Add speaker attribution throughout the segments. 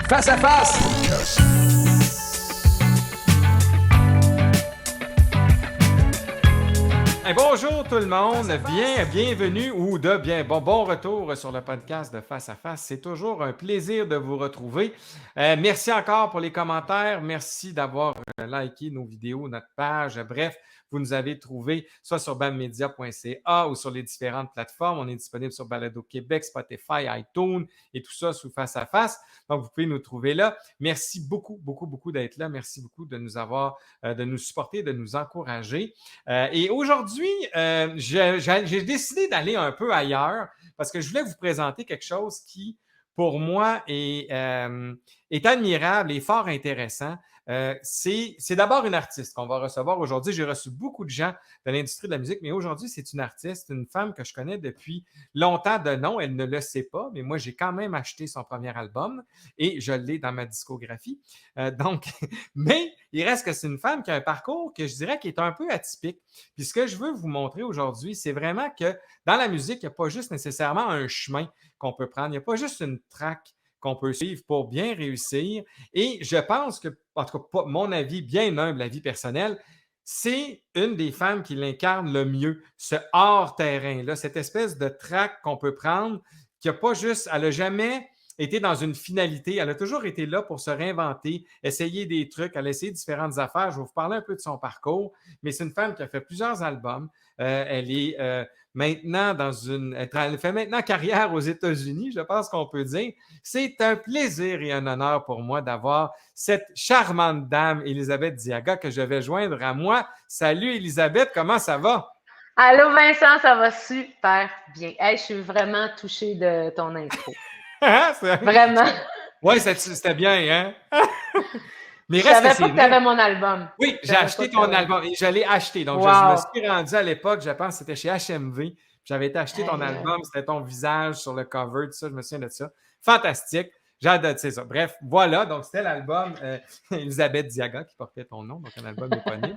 Speaker 1: Face à face. Hey, bonjour tout le monde, bienvenue ou bon retour sur le podcast de Face à Face. C'est toujours un plaisir de vous retrouver. Merci encore pour les commentaires, merci d'avoir liké nos vidéos, notre page. Bref, vous nous avez trouvé soit sur bammedia.ca ou sur les différentes plateformes. On est disponible sur Balado Québec, Spotify, iTunes et tout ça sous Face à Face. Donc, vous pouvez nous trouver là. Merci beaucoup d'être là. Merci beaucoup de nous avoir, de nous supporter, de nous encourager. Et aujourd'hui, j'ai décidé d'aller un peu ailleurs parce que je voulais vous présenter quelque chose qui, pour moi, est admirable et fort intéressant. C'est d'abord une artiste qu'on va recevoir aujourd'hui. J'ai reçu beaucoup de gens de l'industrie de la musique, mais aujourd'hui, c'est une artiste, une femme que je connais depuis longtemps de nom. Elle ne le sait pas, mais moi, j'ai quand même acheté son premier album et je l'ai dans ma discographie. Mais il reste que c'est une femme qui a un parcours que je dirais qui est un peu atypique. Puis ce que je veux vous montrer aujourd'hui, c'est vraiment que dans la musique, il n'y a pas juste nécessairement un chemin qu'on peut prendre, il n'y a pas juste une track qu'on peut suivre pour bien réussir. Et je pense que, en tout cas, mon avis bien humble, avis personnel, c'est une des femmes qui l'incarne le mieux, ce hors-terrain-là, cette espèce de track qu'on peut prendre, qui n'a pas juste, elle n'a jamais été dans une finalité, elle a toujours été là pour se réinventer, essayer des trucs, elle a essayé différentes affaires. Je vais vous parler un peu de son parcours, mais c'est une femme qui a fait plusieurs albums. Elle est maintenant elle fait maintenant carrière aux États-Unis, je pense qu'on peut dire. C'est un plaisir et un honneur pour moi d'avoir cette charmante dame, Élisabeth Diaga, que je vais joindre à moi. Salut Élisabeth, comment ça va?
Speaker 2: Allô Vincent, ça va super bien. Hey, je suis vraiment touchée de ton intro. Vraiment.
Speaker 1: Oui, c'était bien, hein?
Speaker 2: Mais je savais pas que tu avais mon album.
Speaker 1: Oui, j'ai acheté ton album et je l'ai acheté. Donc, je me suis rendu à l'époque, je pense que c'était chez HMV. J'avais été acheter ton album, c'était ton visage sur le cover, tout ça, je me souviens de ça. Fantastique. J'ai adoré ça. Bref, voilà. Donc, c'était l'album Élisabeth Diaga qui portait ton nom, donc un album éponyme.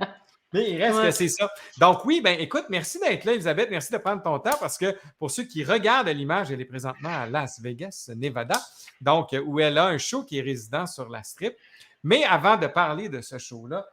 Speaker 1: Mais il reste que c'est ça. Donc, oui, ben écoute, merci d'être là, Élisabeth. Merci de prendre ton temps parce que pour ceux qui regardent l'image, elle est présentement à Las Vegas, Nevada, donc où elle a un show qui est résident sur la Strip. Mais avant de parler de ce show-là,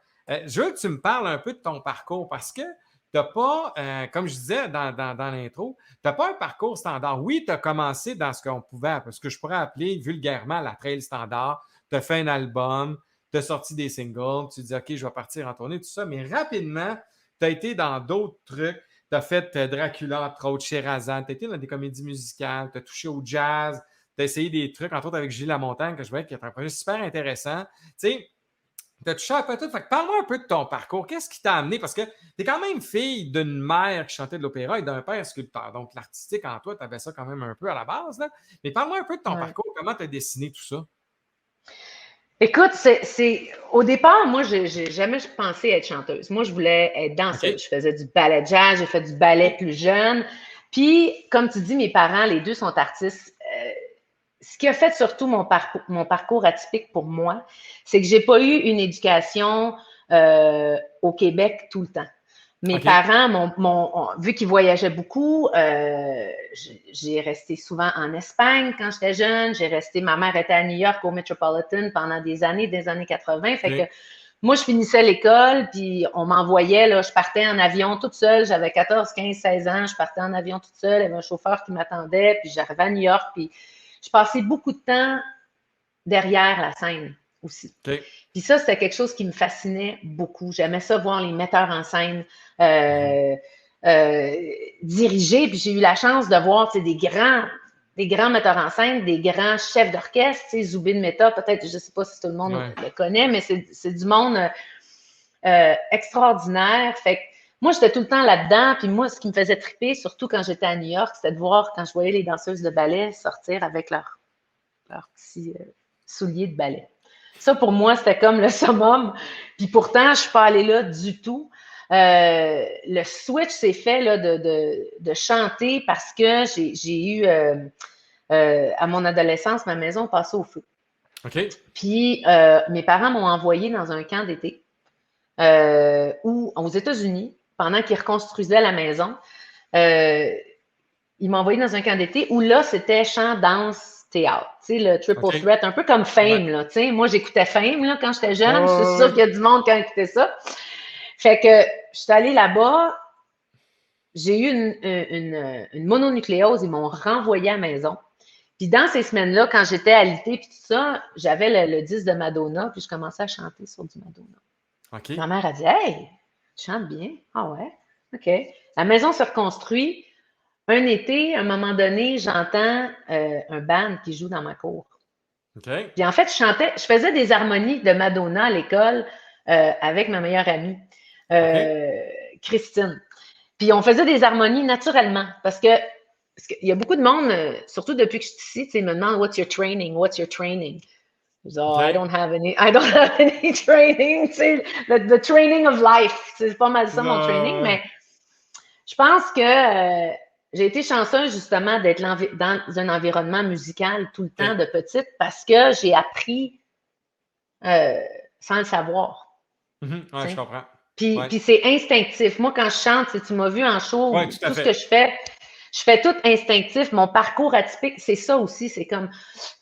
Speaker 1: je veux que tu me parles un peu de ton parcours parce que tu n'as pas, comme je disais dans l'intro, tu n'as pas un parcours standard. Oui, tu as commencé dans ce qu'on pouvait, ce que je pourrais appeler vulgairement la trail standard. Tu as fait un album, tu as sorti des singles, tu dis OK, je vais partir en tournée, tout ça, mais rapidement, tu as été dans d'autres trucs. Tu as fait Dracula, entre autres, Sherazade, tu as été dans des comédies musicales, tu as touché au jazz, tu as essayé des trucs, entre autres avec Gilles Lamontagne, que je voyais qui est un projet super intéressant. Tu sais, tu as touché un peu tout. Fait que parle-moi un peu de ton parcours. Qu'est-ce qui t'a amené? Parce que tu es quand même fille d'une mère qui chantait de l'opéra et d'un père sculpteur. Donc, l'artistique en toi, tu avais ça quand même un peu à la base. Là. Mais parle-moi un peu de ton parcours. Comment tu as dessiné tout ça?
Speaker 2: Écoute, au départ, moi, j'ai jamais pensé être chanteuse. Moi, je voulais être danseuse. Okay. Je faisais du ballet jazz, j'ai fait du ballet plus jeune. Puis, comme tu dis, mes parents, les deux sont artistes. Ce qui a fait surtout mon parcours atypique pour moi, c'est que j'ai pas eu une éducation au Québec tout le temps. Mes parents, vu qu'ils voyageaient beaucoup, j'ai resté souvent en Espagne quand j'étais jeune. Ma mère était à New York au Metropolitan pendant des années 80. Fait que moi, je finissais l'école, puis on m'envoyait, là, je partais en avion toute seule. J'avais 14, 15, 16 ans. Je partais en avion toute seule. Il y avait un chauffeur qui m'attendait, puis j'arrivais à New York, puis je passais beaucoup de temps derrière la scène aussi. Puis ça, c'était quelque chose qui me fascinait beaucoup. J'aimais ça voir les metteurs en scène diriger. Puis j'ai eu la chance de voir des grands metteurs en scène, des grands chefs d'orchestre. Zubin Mehta, peut-être, je ne sais pas si tout le monde le connaît, mais c'est du monde extraordinaire. Fait que moi, j'étais tout le temps là-dedans. Puis moi, ce qui me faisait triper, surtout quand j'étais à New York, c'était de voir quand je voyais les danseuses de ballet sortir avec leurs petits souliers de ballet. Ça, pour moi, c'était comme le summum. Puis pourtant, je ne suis pas allée là du tout. Le switch s'est fait là, de chanter parce que j'ai eu, à mon adolescence, ma maison passée au feu. Puis mes parents m'ont envoyée dans un camp d'été aux États-Unis, pendant qu'ils reconstruisaient la maison. Ils m'ont envoyée dans un camp d'été où là, c'était chant, danse, théâtre. Tu sais, le triple
Speaker 1: OK.
Speaker 2: threat, un peu comme Fame,
Speaker 1: Ouais.
Speaker 2: là. Tu sais, moi, j'écoutais Fame, là, quand j'étais jeune. Je suis
Speaker 1: Ouais,
Speaker 2: sûre
Speaker 1: ouais,
Speaker 2: qu'il y a du monde qui a écouté ça. Fait que je suis allée là-bas. J'ai eu une mononucléose. Ils m'ont renvoyée à la maison. Puis dans ces semaines-là, quand j'étais alitée puis tout ça, j'avais le disque de Madonna, puis je commençais à chanter sur du Madonna.
Speaker 1: OK.
Speaker 2: Ma mère a dit « Hey, tu chantes bien. » Ah ouais? OK. La maison se reconstruit. Un été, à un moment donné, j'entends un band qui joue dans ma cour.
Speaker 1: OK.
Speaker 2: Puis en fait, je faisais des harmonies de Madonna à l'école avec ma meilleure amie,
Speaker 1: OK.
Speaker 2: Christine. Puis on faisait des harmonies naturellement parce qu'il y a beaucoup de monde, surtout depuis que je suis ici, me demande What's your training? What's your training? Je dis, oh, I
Speaker 1: OK.
Speaker 2: don't have any training. Tu sais, the training of life. C'est pas mal ça mon training, mais je pense que j'ai été chanceuse justement d'être dans un environnement musical tout le temps
Speaker 1: OK.
Speaker 2: de petite parce que j'ai appris sans le savoir.
Speaker 1: Mhm.
Speaker 2: Tu
Speaker 1: Ouais, je
Speaker 2: sais.
Speaker 1: comprends. Ouais.
Speaker 2: Puis c'est instinctif. Moi, quand je chante, si tu m'as vu en show,
Speaker 1: Ouais, tout à
Speaker 2: tout ce que
Speaker 1: fait.
Speaker 2: je fais tout instinctif. Mon parcours atypique, c'est ça aussi. C'est comme,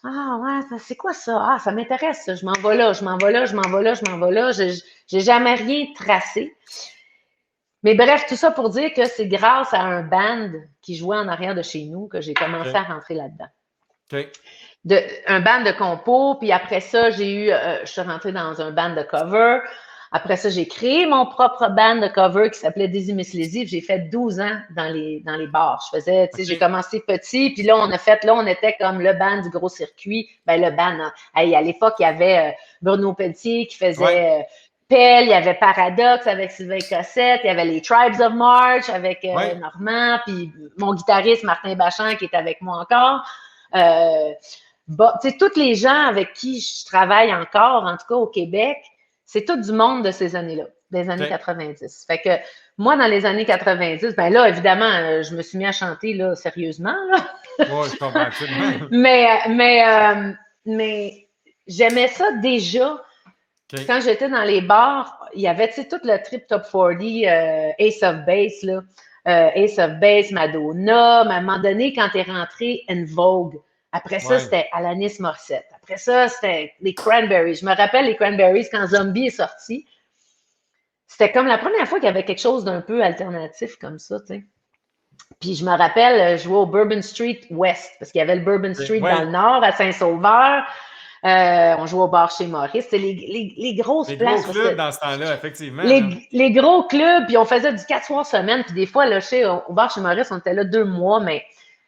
Speaker 2: ah ouais, c'est quoi ça? Ah, ça m'intéresse, ça. Je m'en vais là, je m'en vais là, je m'en vais là, je m'en vais là. J'ai jamais rien tracé. Mais bref, tout ça pour dire que c'est grâce à un band qui jouait en arrière de chez nous que j'ai commencé
Speaker 1: OK.
Speaker 2: à rentrer là-dedans.
Speaker 1: OK.
Speaker 2: Un band de compo, puis après ça, je suis rentrée dans un band de cover. Après ça, j'ai créé mon propre band de cover qui s'appelait Dizzy Miss Lizzy. J'ai fait 12 ans dans les bars. Je faisais, tu sais, j'ai
Speaker 1: OK.
Speaker 2: commencé petit, puis là, on était comme le band du gros circuit. Ben, le band, hein. Hey, à l'époque, il y avait Bruno Pelletier qui
Speaker 1: Ouais.
Speaker 2: faisait Pell, il y avait Paradox avec Sylvain Cossette, il y avait les Tribes of March avec
Speaker 1: Ouais.
Speaker 2: Normand, puis mon guitariste Martin Bachand qui est avec moi encore. Tu sais, tous les gens avec qui je travaille encore, en tout cas au Québec, c'est tout du monde de ces années-là, des années
Speaker 1: OK.
Speaker 2: 90. Fait que moi, dans les années 90, ben là, évidemment, je me suis mis à chanter là, sérieusement. Là.
Speaker 1: Ouais, je comprends absolument.
Speaker 2: mais j'aimais ça déjà.
Speaker 1: OK.
Speaker 2: Quand j'étais dans les bars, il y avait tout le trip Top 40, Ace of Base, là. Ace of Base, Madonna. Mais à un moment donné, quand t'es rentré En Vogue, après ça,
Speaker 1: Ouais.
Speaker 2: c'était Alanis Morissette. Après ça, c'était les Cranberries. Je me rappelle les Cranberries quand Zombie est sorti. C'était comme la première fois qu'il y avait quelque chose d'un peu alternatif comme ça, tu sais. Puis je me rappelle, je jouais au Bourbon Street West, parce qu'il y avait le Bourbon Street dans
Speaker 1: Ouais.
Speaker 2: le nord, à Saint-Sauveur. On jouait au bar chez Maurice. C'était les grosses
Speaker 1: Les
Speaker 2: places.
Speaker 1: gros clubs dans ce temps-là, effectivement.
Speaker 2: Les gros clubs, puis on faisait du 4 soirs semaine. Puis des fois, là, au bar chez Maurice, on était là 2 mois. Mais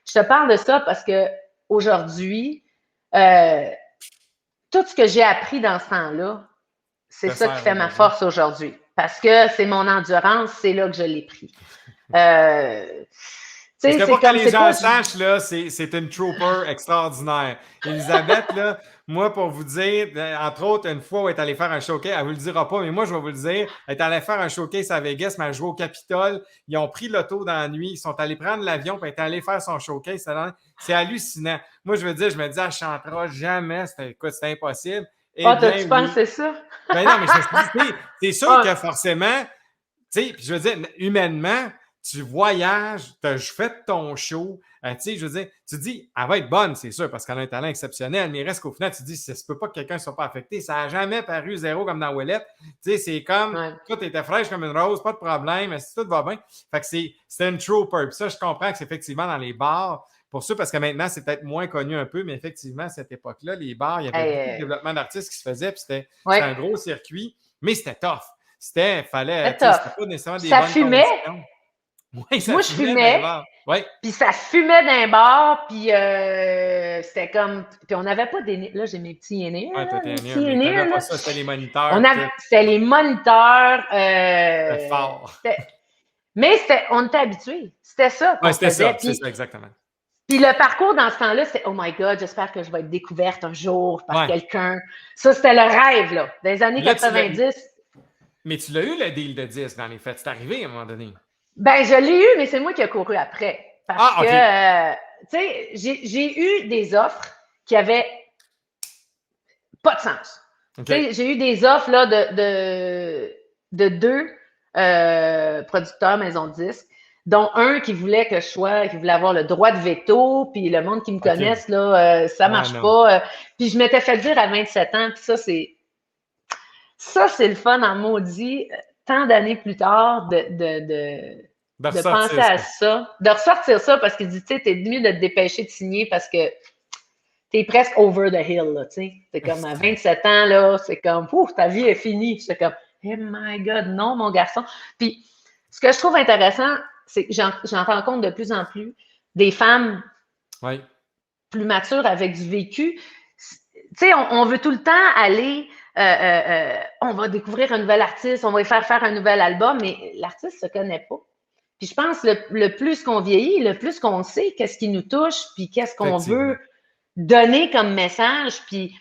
Speaker 2: je te parle de ça parce que aujourd'hui, tout ce que j'ai appris dans ce temps-là, c'est ça qui fait ma force aujourd'hui. Parce que c'est mon endurance, c'est là que je l'ai pris.
Speaker 1: Parce que pour que les gens sachent, là, c'est une trooper extraordinaire. Elisabeth, là, moi, pour vous dire, entre autres, une fois où elle est allée faire un showcase, elle ne vous le dira pas, mais moi, je vais vous le dire, elle est allée faire un showcase à Vegas, mais elle jouait au Capitole. Ils ont pris l'auto dans la nuit, ils sont allés prendre l'avion, puis elle est allée faire son showcase. C'est hallucinant. Moi, je veux dire, je me dis, elle ne chantera jamais. Écoute, c'est impossible.
Speaker 2: Tu penses que c'est ça?
Speaker 1: Ben non, mais je me dis, c'est sûr que forcément, tu sais, je veux dire, humainement, tu voyages, tu as fait ton show, tu sais, je veux dire, tu te dis, elle va être bonne, c'est sûr, parce qu'elle a un talent exceptionnel, mais il reste qu'au final, tu te dis, ça se peut pas que quelqu'un ne soit pas affecté, ça n'a jamais paru zéro comme dans Ouellette, tu sais, c'est comme, tout était fraîche comme une rose, pas de problème, tout va bien, fait que c'est une trooper, puis ça, je comprends que c'est effectivement dans les bars, pour ça, parce que maintenant, c'est peut-être moins connu un peu, mais effectivement, à cette époque-là, les bars, il y avait beaucoup de développement d'artistes qui se faisaient, puis c'était un gros circuit, mais c'était tough. C'était pas nécessairement des bonnes conditions. Oui, ça
Speaker 2: fumait.
Speaker 1: Ouais.
Speaker 2: Puis ça fumait d'un bar, puis c'était comme... Puis on n'avait pas des... Là, j'ai mes petits aînés.
Speaker 1: Ouais, toi, t'es mais t'avais pas ça, c'était les moniteurs.
Speaker 2: C'était les moniteurs.
Speaker 1: C'était fort.
Speaker 2: Mais on était habitués. C'était ça qu'on
Speaker 1: faisait.
Speaker 2: C'est
Speaker 1: ça, exactement.
Speaker 2: Puis le parcours dans ce temps-là, c'était « Oh my God, j'espère que je vais être découverte un jour par quelqu'un. » Ça, c'était le rêve, là. Dans les années 90.
Speaker 1: Mais tu l'as eu, le deal de disque dans les fêtes. C'est arrivé à un moment donné.
Speaker 2: Ben, je l'ai eu, mais c'est moi qui ai couru après. Parce que, tu sais, j'ai eu des offres qui avaient pas de sens. Okay. J'ai eu des offres là, de 2 producteurs maison de disques dont un qui voulait qui voulait avoir le droit de veto, puis le monde qui me connaisse, là, ça marche pas. Puis je m'étais fait dire à 27 ans, puis ça, c'est le fun en maudit, tant d'années plus tard, de penser à ça, de ressortir ça, parce qu'il dit, tu sais, t'es mieux de te dépêcher de signer parce que t'es presque over the hill, là, tu sais. C'est comme à 27 ans, là, c'est comme, ouf, ta vie est finie. C'est comme, oh my God, non, mon garçon. Puis, ce que je trouve intéressant, c'est que j'en rencontre de plus en plus des femmes plus matures avec du vécu. Tu sais, on veut tout le temps aller, on va découvrir un nouvel artiste, on va lui faire un nouvel album, mais l'artiste ne se connaît pas. Puis je pense le plus qu'on vieillit, le plus qu'on sait qu'est-ce qui nous touche, puis qu'est-ce qu'on veut donner comme message, puis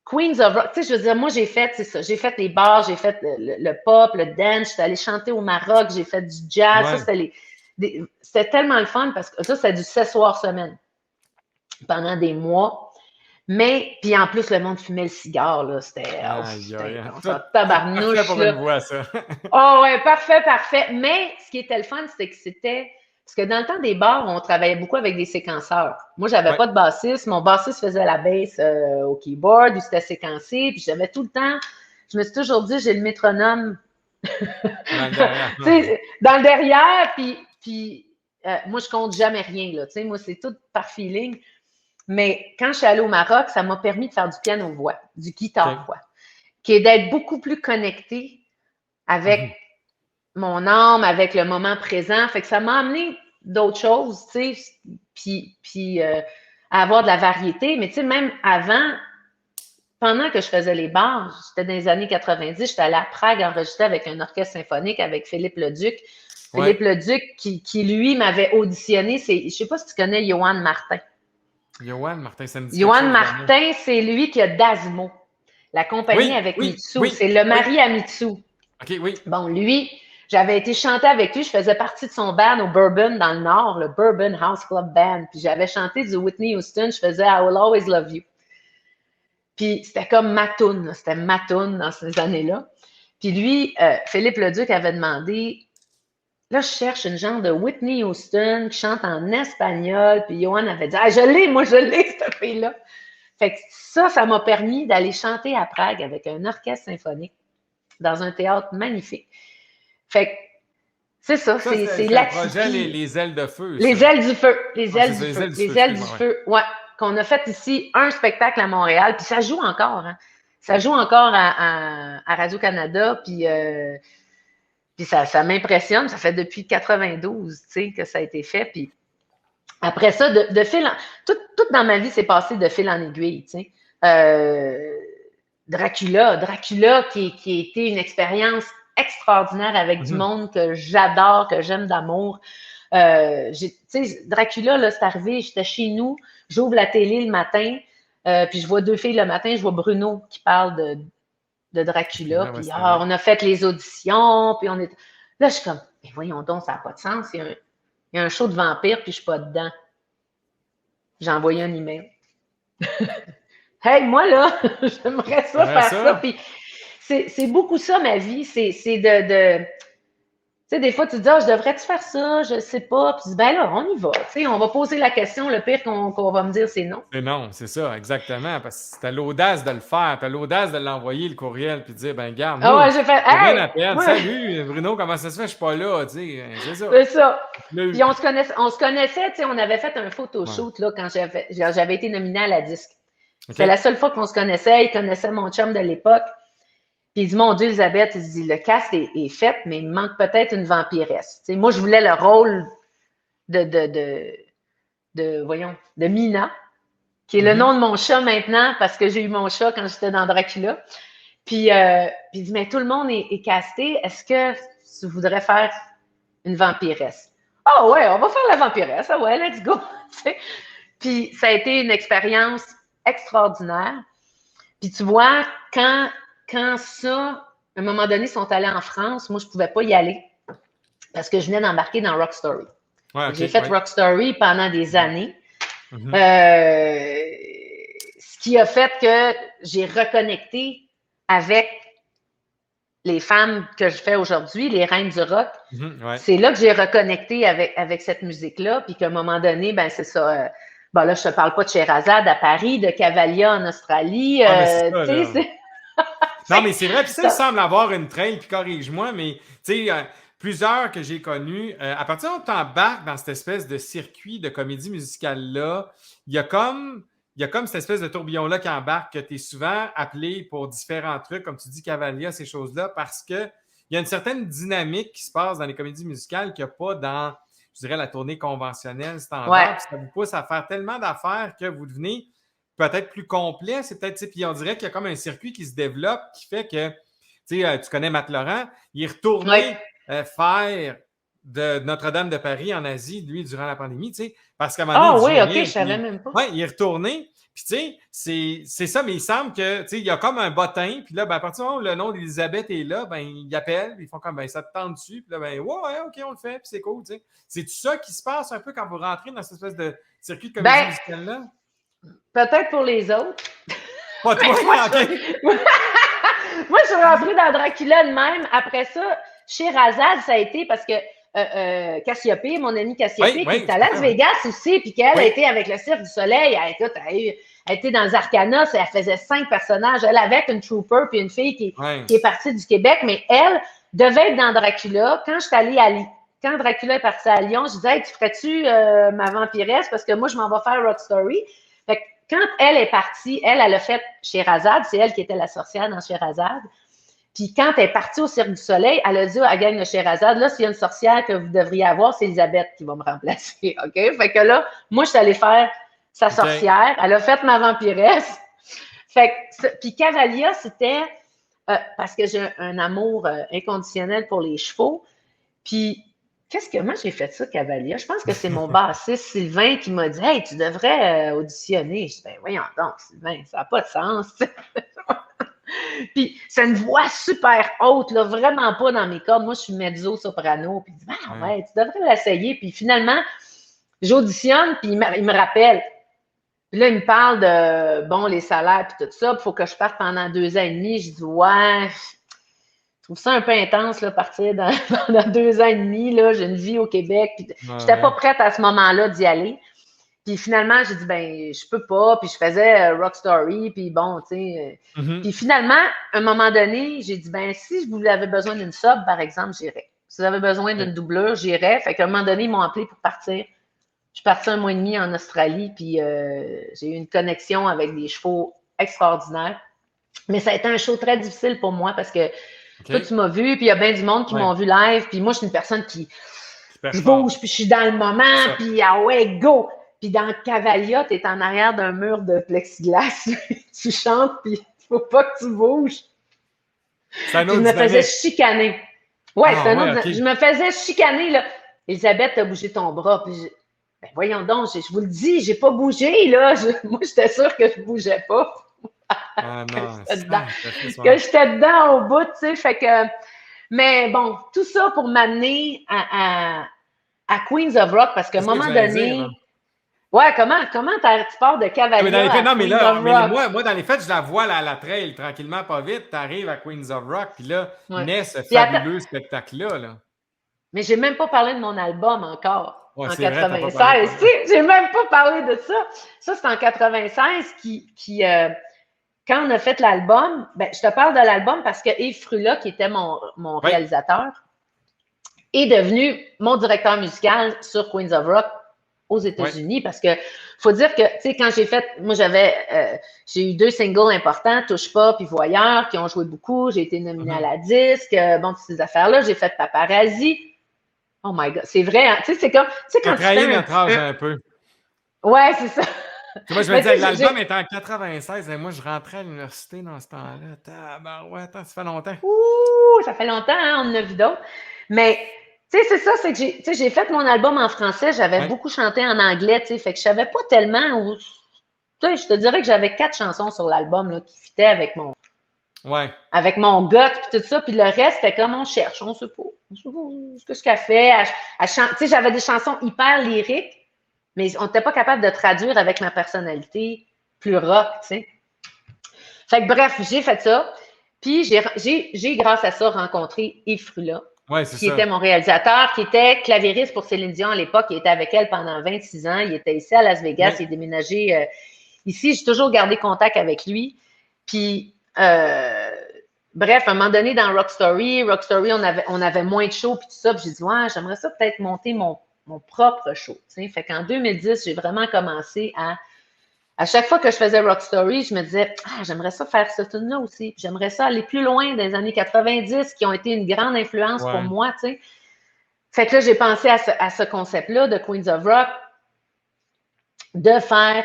Speaker 2: Queens of Rock, tu sais, je veux dire, moi, j'ai fait les bars, j'ai fait le pop, le dance, j'étais allée chanter au Maroc, j'ai fait du jazz, ça, c'était tellement le fun, parce que ça, c'était du 16 soirs semaine, pendant des mois, mais, puis en plus, le monde fumait le cigare, là, c'était tabarnouche,
Speaker 1: pour une voix, ça.
Speaker 2: Oh, ouais, parfait, mais ce qui était le fun, c'était que parce que dans le temps des bars, on travaillait beaucoup avec des séquenceurs. Moi, j'avais pas de bassiste. Mon bassiste faisait la bass au keyboard, ou c'était séquencé. Puis j'avais tout le temps... Je me suis toujours dit, j'ai le métronome dans le derrière. Puis moi, je compte jamais rien, là. Tu sais, moi, c'est tout par feeling. Mais quand je suis allée au Maroc, ça m'a permis de faire du piano-voix, du guitare-voix, qui est d'être beaucoup plus connectée avec mon âme, avec le moment présent. Fait que ça m'a amené d'autres choses, tu sais, puis à avoir de la variété. Mais tu sais, même avant, pendant que je faisais les bars, j'étais dans les années 90, j'étais allée à Prague enregistrer avec un orchestre symphonique avec Philippe Leduc. Philippe Leduc qui, lui, m'avait auditionné. Je ne sais pas si tu connais Johan Martin.
Speaker 1: Johan Martin, ça me dit
Speaker 2: Johan Martin, c'est lui qui a Dasmo, la compagnie avec Mitsu. C'est le mari à Mitsu.
Speaker 1: OK, oui.
Speaker 2: Bon, lui, j'avais été chanter avec lui. Je faisais partie de son band au Bourbon, dans le Nord, le Bourbon House Club Band. Puis j'avais chanté du Whitney Houston. Je faisais I Will Always Love You. Puis c'était comme ma toune. C'était ma toune dans ces années-là. Puis lui, Philippe Leduc avait demandé, là, je cherche une genre de Whitney Houston qui chante en espagnol. Puis Johan avait dit, ah, je l'ai, cette fille-là. Fait que ça m'a permis d'aller chanter à Prague avec un orchestre symphonique dans un théâtre magnifique. Fait que c'est ça, c'est
Speaker 1: le projet Les Ailes de Feu.
Speaker 2: Les Ailes du Feu. Les Ailes du Feu, ouais. Qu'on a fait ici un spectacle à Montréal, puis ça joue encore, hein. Ça joue encore à Radio-Canada, puis ça m'impressionne. Ça fait depuis 92, tu sais, que ça a été fait, puis après ça, tout dans ma vie s'est passé de fil en aiguille, tu sais. Dracula qui a été une expérience extraordinaire avec du monde que j'adore, que j'aime d'amour. Tu sais, Dracula, là, c'est arrivé, j'étais chez nous, j'ouvre la télé le matin, puis je vois deux filles le matin, je vois Bruno qui parle de Dracula, puis on a fait les auditions, puis on est... Là, je suis comme, mais voyons donc, ça n'a pas de sens, il y a un show de vampire, puis je suis pas dedans. J'ai envoyé un email. Hey, moi, là, j'aimerais ça faire ça. Puis c'est beaucoup ça, ma vie. C'est de tu sais, des fois, tu te dis, je devrais-tu faire ça? Je sais pas. Puis, ben là, on y va. Tu sais, on va poser la question. Le pire qu'on va me dire, c'est non.
Speaker 1: C'est non, c'est ça, exactement. Parce que tu as l'audace de le faire. Tu as l'audace de l'envoyer, le courriel, puis de dire, ben, garde,
Speaker 2: j'ai fait,
Speaker 1: rien à perdre. Salut, Bruno, comment ça se fait? Je suis pas là. Tu sais, c'est ça.
Speaker 2: C'est ça. Puis, on se connaissait, tu sais, on avait fait un photoshoot, là, quand j'avais été nominée à la disque. C'est la seule fois qu'on se connaissait. Il connaissait mon chum de l'époque. Puis il dit, mon Dieu, Elisabeth, il dit, le cast est fait, mais il manque peut-être une vampiresse. Tu sais, moi, je voulais le rôle de Mina, qui est le nom de mon chat maintenant, parce que j'ai eu mon chat quand j'étais dans Dracula. Puis il dit, mais tout le monde est casté. Est-ce que tu voudrais faire une vampiresse? Ah ouais, on va faire la vampiresse. Ah ouais, let's go. Puis ça a été une expérience extraordinaire. Puis tu vois, quand ça, à un moment donné, ils sont allés en France, moi, je ne pouvais pas y aller parce que je venais d'embarquer dans Rock Story. J'ai fait Rock Story pendant des années. Ce qui a fait que j'ai reconnecté avec les femmes que je fais aujourd'hui, les reines du rock,
Speaker 1: Ouais.
Speaker 2: c'est là que j'ai reconnecté avec cette musique-là, puis qu'à un moment donné, ben c'est ça. Bon, là, je te parle pas de Sherazade à Paris, de Cavalia en Australie.
Speaker 1: Ah, mais c'est ça,
Speaker 2: Tu sais,
Speaker 1: là. Non, mais c'est vrai, puis ça, il
Speaker 2: ça.
Speaker 1: semble avoir une traîne, puis corrige-moi, mais tu sais, plusieurs que j'ai connus, à partir du moment où tu embarques dans cette espèce de circuit de comédie musicale-là, il y a comme, il y a comme cette espèce de tourbillon-là qui embarque, que tu es souvent appelé pour différents trucs, comme tu dis, Cavalia, ces choses-là, parce que il y a une certaine dynamique qui se passe dans les comédies musicales qu'il n'y a pas dans, je dirais, la tournée conventionnelle
Speaker 2: Ouais,
Speaker 1: standard, puis ça vous pousse à faire tellement d'affaires que vous devenez peut-être plus complet. C'est peut-être, puis on dirait qu'il y a comme un circuit qui se développe qui fait que, tu connais Matt Laurent, il est
Speaker 2: ouais.
Speaker 1: retourné faire de Notre-Dame de Paris en Asie, lui, durant la pandémie, parce qu'à un moment donné,
Speaker 2: Ah
Speaker 1: il dit, je
Speaker 2: oui,
Speaker 1: veux
Speaker 2: OK, je
Speaker 1: venir,
Speaker 2: savais
Speaker 1: puis
Speaker 2: même pas.
Speaker 1: ouais, il est retourné, puis tu sais, c'est ça, mais il semble que, tu sais, il y a comme un bottin, puis là, ben, à partir du moment où le nom d'Elisabeth est là, ben, ils appellent, ils font comme, ben, ça te tente dessus, puis là, ben, ouais, OK, on le fait, puis c'est cool, tu sais. C'est ça qui se passe un peu quand vous rentrez dans cette espèce de circuit de comédie
Speaker 2: Ben,
Speaker 1: musicale-là?
Speaker 2: peut-être pour les autres.
Speaker 1: Pas
Speaker 2: Mais
Speaker 1: toi,
Speaker 2: moi,
Speaker 1: OK?
Speaker 2: moi, je suis rentrée dans Dracula de même. Après ça, chez Razad, ça a été parce que Cassiopée, mon amie
Speaker 1: Oui,
Speaker 2: Cassiopée, qui
Speaker 1: oui,
Speaker 2: est à
Speaker 1: tout à
Speaker 2: Las
Speaker 1: fait, oui.
Speaker 2: Vegas aussi, puis qu'elle a
Speaker 1: Oui,
Speaker 2: été avec le Cirque du Soleil, elle était dans Arcana, elle faisait 5 personnages, elle avec une trooper, puis une fille
Speaker 1: oui.
Speaker 2: qui est partie du Québec, mais elle devait être dans Dracula. Quand je suis allée à quand Dracula est parti à Lyon, je disais, hey, tu ferais-tu ma vampiresse? Parce que moi, je m'en vais faire Rock Story. Fait que quand elle est partie, elle a fait Sherazade, c'est elle qui était la sorcière dans Sherazade. Puis quand elle est partie au Cirque du Soleil, elle a dit à la gang de Sherazade, là, s'il y a une sorcière que vous devriez avoir, c'est Elisabeth qui va me remplacer. OK? Fait que là, moi, je suis allée faire sa
Speaker 1: OK.
Speaker 2: sorcière. Elle a fait ma vampiresse. Fait que, puis Cavalia, c'était parce que j'ai un amour inconditionnel pour les chevaux. Puis, moi j'ai fait ça, Cavalia? Je pense que c'est mon bassiste Sylvain qui m'a dit, hey, tu devrais auditionner. Je dis, ben voyons donc, Sylvain, ça n'a pas de sens. Puis c'est une voix super haute, là, vraiment pas dans mes cordes. Moi, je suis mezzo-soprano. Puis il dit, ah
Speaker 1: Ouais.
Speaker 2: ouais, tu devrais l'essayer. Puis finalement, j'auditionne, puis il me rappelle. Puis là, il me parle de, bon, les salaires, puis tout ça. Il faut que je parte pendant 2 ans et demi. Je dis, ouais, je trouve ça un peu intense, là, partir pendant 2 ans et demi. Là, j'ai une vie au Québec. Puis
Speaker 1: Ouais,
Speaker 2: j'étais pas
Speaker 1: ouais.
Speaker 2: prête à ce moment-là d'y aller. Puis finalement, j'ai dit, ben, je peux pas. Puis je faisais Rock Story. Puis bon, tu sais.
Speaker 1: Mhm.
Speaker 2: Puis finalement, à un moment donné, j'ai dit, ben, si vous avez besoin d'une sub, par exemple, j'irai. Si vous avez besoin d'une
Speaker 1: OK.
Speaker 2: doublure, j'irai. Fait qu'à un moment donné, ils m'ont appelé pour partir. Je suis partie 1 mois et demi en Australie. Puis j'ai eu une connexion avec des chevaux extraordinaires. Mais ça a été un show très difficile pour moi parce que toi,
Speaker 1: OK.
Speaker 2: tu m'as vu, puis il y a bien du monde qui
Speaker 1: Ouais.
Speaker 2: m'ont vu live, puis moi, je suis une personne qui
Speaker 1: Qui
Speaker 2: je
Speaker 1: performe.
Speaker 2: bouge, puis je suis dans le
Speaker 1: C'est
Speaker 2: moment,
Speaker 1: ça.
Speaker 2: puis ah ouais, go! Puis dans Cavalia, tu es en arrière d'un mur de plexiglas, tu chantes, puis il faut pas que tu bouges.
Speaker 1: C'est un
Speaker 2: Puis je
Speaker 1: autre
Speaker 2: me faisais
Speaker 1: dynamique.
Speaker 2: chicaner. Ouais, c'est
Speaker 1: Ah,
Speaker 2: un
Speaker 1: ouais,
Speaker 2: autre.
Speaker 1: OK.
Speaker 2: Je me faisais chicaner, là. Elisabeth, t'as bougé ton bras. Puis ben voyons donc, je vous le dis, j'ai pas bougé, là. Moi, j'étais sûre que je bougeais pas.
Speaker 1: Ah,
Speaker 2: que
Speaker 1: non,
Speaker 2: j'étais dedans.
Speaker 1: sacrifice,
Speaker 2: Que
Speaker 1: ouais.
Speaker 2: j'étais dedans au bout, tu sais. Fait que. Mais bon, tout ça pour m'amener à Queens of Rock, parce qu'à un
Speaker 1: C'est ça que
Speaker 2: moment
Speaker 1: j'allais dire, là.
Speaker 2: donné. Ouais, comment tu pars de
Speaker 1: Ah, mais dans les
Speaker 2: Cavalia
Speaker 1: faits,
Speaker 2: à
Speaker 1: non, mais
Speaker 2: Queens
Speaker 1: là,
Speaker 2: of Rock?
Speaker 1: moi, dans les faits, je la vois, la trail, tranquillement, pas vite. Tu arrives à Queens of Rock, puis là,
Speaker 2: Ouais.
Speaker 1: naît ce
Speaker 2: Puis attends,
Speaker 1: fabuleux spectacle-là, là.
Speaker 2: mais j'ai même pas parlé de mon album encore,
Speaker 1: Ouais,
Speaker 2: en
Speaker 1: c'est vrai, t'as pas parlé de
Speaker 2: 96. Tu
Speaker 1: ton...
Speaker 2: sais, j'ai même pas parlé de ça. Ça, c'est en 96 quand on a fait l'album, ben, je te parle de l'album parce que Yves Frula, qui était mon
Speaker 1: Oui,
Speaker 2: réalisateur, est devenu mon directeur musical sur Queens of Rock aux
Speaker 1: oui.
Speaker 2: États-Unis parce que faut dire que, tu sais, quand moi j'ai eu 2 singles importants, Touche pas puis Voyeur, qui ont joué beaucoup. J'ai été nominée à
Speaker 1: Mhm.
Speaker 2: la disque, bon, toutes ces affaires-là. J'ai fait Paparazzi. Oh my God, c'est vrai, hein? Tu sais, c'est comme, tu sais,
Speaker 1: Tu as
Speaker 2: quand tu
Speaker 1: trahi
Speaker 2: fais
Speaker 1: notre âge un peu.
Speaker 2: ouais, c'est ça.
Speaker 1: Moi, je me
Speaker 2: Mais tu
Speaker 1: disais,
Speaker 2: sais,
Speaker 1: l'album est en 96, et moi, je rentrais à l'université dans ce temps-là. Tabarouette, attends, ça fait longtemps.
Speaker 2: ouh, ça fait longtemps, hein, on en a vu d'autres. Mais, tu sais, c'est ça, c'est que j'ai fait mon album en français, j'avais
Speaker 1: Oui,
Speaker 2: beaucoup chanté en anglais, tu sais, fait que je savais pas tellement où, tu sais, je te dirais que j'avais 4 chansons sur l'album, là, qui fitaient
Speaker 1: ouais.
Speaker 2: avec mon gut, puis tout ça, puis le reste, c'était comme on cherche, on sait pas. On sait pas ce qu'elle fait. Tu sais, j'avais des chansons hyper lyriques, mais on n'était pas capable de traduire avec ma personnalité plus rock, tu sais. Fait que bref, j'ai fait ça. Puis, j'ai, grâce à ça, rencontré Yves Frula,
Speaker 1: Ouais, c'est
Speaker 2: qui
Speaker 1: ça.
Speaker 2: était mon réalisateur, qui était clavieriste pour Céline Dion à l'époque. Il était avec elle pendant 26 ans. Il était ici à Las Vegas.
Speaker 1: Ouais.
Speaker 2: Il est déménagé ici. J'ai toujours gardé contact avec lui. Puis, bref, à un moment donné, dans Rock Story, on avait moins de shows puis tout ça. Puis j'ai dit, ouais, j'aimerais ça peut-être monter mon propre show. T'sais. Fait qu'en 2010, j'ai vraiment commencé à chaque fois que je faisais Rock Story, je me disais, j'aimerais ça faire ce tune-là aussi. J'aimerais ça aller plus loin des années 90 qui ont été une grande influence pour moi, tu sais. Fait que là, j'ai pensé à ce concept-là de Queens of Rock, de faire